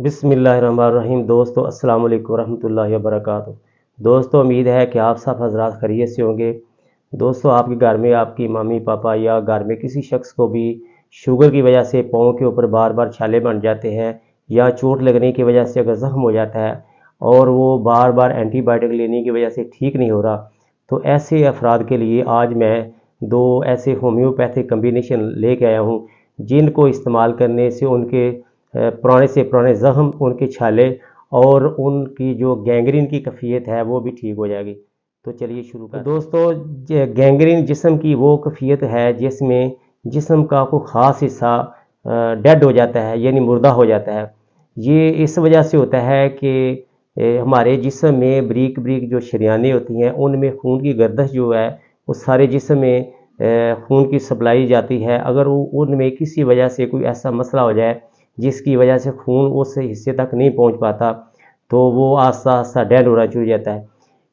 बिस्मिल्लाहिर्रहमानिर्रहीम। दोस्तों अस्सलाम वालेकुम रहमतुल्लाहि व बरकातुहू। दोस्तों उम्मीद है कि आप सब हजरात खैरियत से होंगे। दोस्तों आपके घर में आपकी मम्मी पापा या घर में किसी शख्स को भी शुगर की वजह से पाँव के ऊपर बार बार छाले बन जाते हैं या चोट लगने की वजह से अगर ज़ख्म हो जाता है और वो बार बार एंटीबायोटिक लेने की वजह से ठीक नहीं हो रहा, तो ऐसे अफराद के लिए आज मैं दो ऐसे होम्योपैथिक कम्बिनेशन लेके आया हूँ जिनको इस्तेमाल करने से उनके पुराने से पुराने ज़ख्म, उनके छाले और उनकी जो गैंग्रीन की कैफियत है वो भी ठीक हो जाएगी। तो चलिए शुरू करते हैं। दोस्तों गैंग्रीन जिस्म की वो कैफियत है जिसमें जिस्म का कोई ख़ास हिस्सा डेड हो जाता है, यानी मुर्दा हो जाता है। ये इस वजह से होता है कि हमारे जिस्म में बरीक बरीक जो शरियानें होती हैं उनमें खून की गर्दश जो है वो सारे जिस्म में खून की सप्लाई जाती है। अगर वो उनमें किसी वजह से कोई ऐसा मसला हो जाए जिसकी वजह से खून उस हिस्से तक नहीं पहुंच पाता, तो वो आस्ता आस्ता डेड होना शुरू हो जाता है।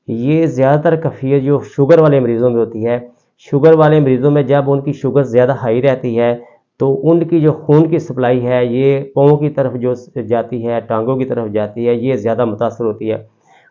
ये ज़्यादातर कैफियत जो शुगर वाले मरीज़ों में होती है। शुगर वाले मरीज़ों में जब उनकी शुगर ज़्यादा हाई रहती है तो उनकी जो खून की सप्लाई है ये पाँव की तरफ जो जाती है, टांगों की तरफ जाती है, ये ज़्यादा मुतासर होती है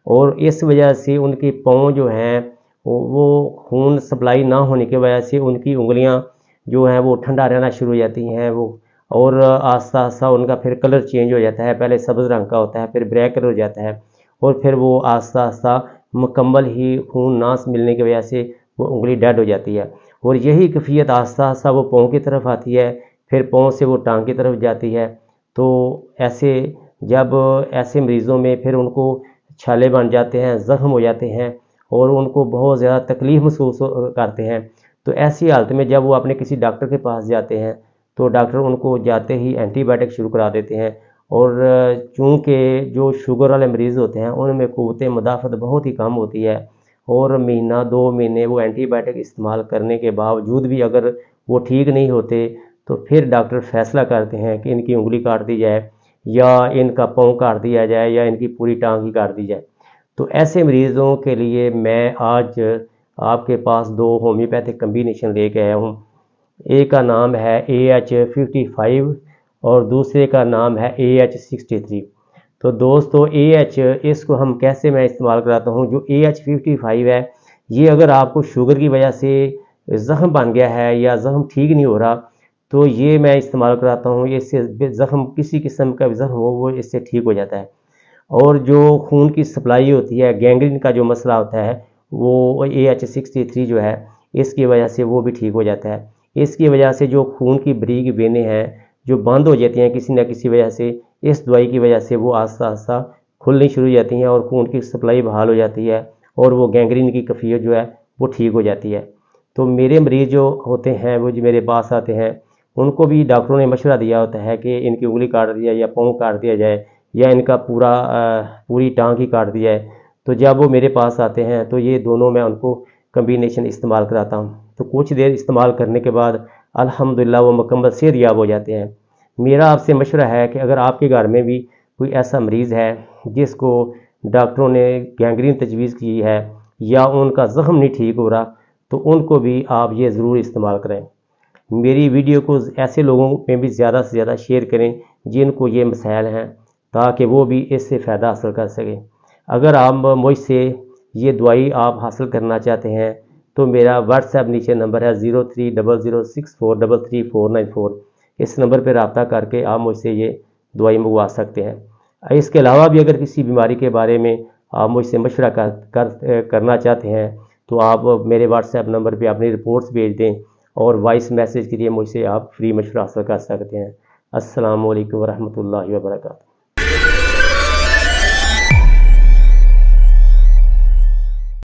और इस वजह से उनके पाँव जो हैं वो खून सप्लाई ना होने की वजह से उनकी उंगलियां जो हैं वो ठंडा रहना शुरू हो जाती हैं वो, और आस्ता आस्ता उनका फिर कलर चेंज हो जाता है। पहले सब्ज़ रंग का होता है, फिर ब्लैक कलर हो जाता है और फिर वो आस्ता आस्ता मुकम्मल ही खून ना मिलने की वजह से वो उंगली डेड हो जाती है। और यही कैफियत आस्ता आस्ता वो पाँव की तरफ आती है, फिर पाँव से वो टांग की तरफ जाती है। तो ऐसे जब ऐसे मरीज़ों में फिर उनको छाले बन जाते हैं, ज़ख्म हो जाते हैं और उनको बहुत ज़्यादा तकलीफ़ महसूस करते हैं, तो ऐसी हालत में जब वो अपने किसी डॉक्टर के पास जाते हैं तो डॉक्टर उनको जाते ही एंटीबायोटिक शुरू करा देते हैं। और चूँकि जो शुगर वाले मरीज़ होते हैं उनमें क़ुव्वत मुदाफ़त बहुत ही कम होती है और महीना 2 महीने वो एंटीबायोटिक इस्तेमाल करने के बावजूद भी अगर वो ठीक नहीं होते, तो फिर डॉक्टर फ़ैसला करते हैं कि इनकी उंगली काट दी जाए या इनका पाँव काट दिया जाए या इनकी पूरी टांग ही काट दी जाए। तो ऐसे मरीज़ों के लिए मैं आज आपके पास दो होम्योपैथिक कम्बिनेशन लेके आया हूँ। एक का नाम है AH55 और दूसरे का नाम है AH63। तो दोस्तों AH इसको हम कैसे मैं इस्तेमाल कराता हूँ। जो AH55 है ये अगर आपको शुगर की वजह से ज़ख्म बन गया है या ज़ख्म ठीक नहीं हो रहा, तो ये मैं इस्तेमाल कराता हूँ। इससे ज़ख्म किसी किस्म का भी ज़ख्म हो वो इससे ठीक हो जाता है। और जो खून की सप्लाई होती है, गैंग्रीन का जो मसला होता है, वो AH63 जो है इसकी वजह से वो भी ठीक हो जाता है। इसकी वजह से जो खून की बरीक वेनें हैं जो बंद हो जाती हैं किसी न किसी वजह से, इस दवाई की वजह से वो आस्ता आस्ता खुलनी शुरू हो जाती हैं और खून की सप्लाई बहाल हो जाती है और वो गैंग्रीन की कैफियत जो है वो ठीक हो जाती है। तो मेरे मरीज़ जो होते हैं वो जो मेरे पास आते हैं उनको भी डॉक्टरों ने मशवरा दिया होता है कि इनकी उंगली काट दिया या पाँव काट दिया जाए या इनका पूरी टांग ही काट दी जाए। तो जब वो मेरे पास आते हैं तो ये दोनों मैं उनको कम्बिनेशन इस्तेमाल कराता हूँ। तो कुछ देर इस्तेमाल करने के बाद अल्हम्दुलिल्लाह वो मुकम्मल सेहतयाब हो जाते हैं। मेरा आपसे मशवरा है कि अगर आपके घर में भी कोई ऐसा मरीज़ है जिसको डॉक्टरों ने गैंग्रीन तजवीज़ की है या उनका ज़ख्म नहीं ठीक हो रहा, तो उनको भी आप ये ज़रूर इस्तेमाल करें। मेरी वीडियो को ऐसे लोगों में भी ज़्यादा से ज़्यादा शेयर करें जिनको ये मसाइल हैं, ताकि वो भी इससे फ़ायदा हासिल कर सकें। अगर आप मुझसे ये दवाई आप हासिल करना चाहते हैं तो मेरा व्हाट्सएप नीचे नंबर है 030064333494। इस नंबर पर रब्ता करके आप मुझसे ये दवाई मंगवा सकते हैं। इसके अलावा भी अगर किसी बीमारी के बारे में आप मुझसे मशवरा करना चाहते हैं तो आप मेरे व्हाट्सएप नंबर पे अपनी रिपोर्ट्स भेज दें और वॉइस मैसेज के लिए मुझसे आप फ्री मशवरा हासिल कर सकते हैं। अस्सलाम वालेकुम रहमतुल्लाहि व बरकातुहू।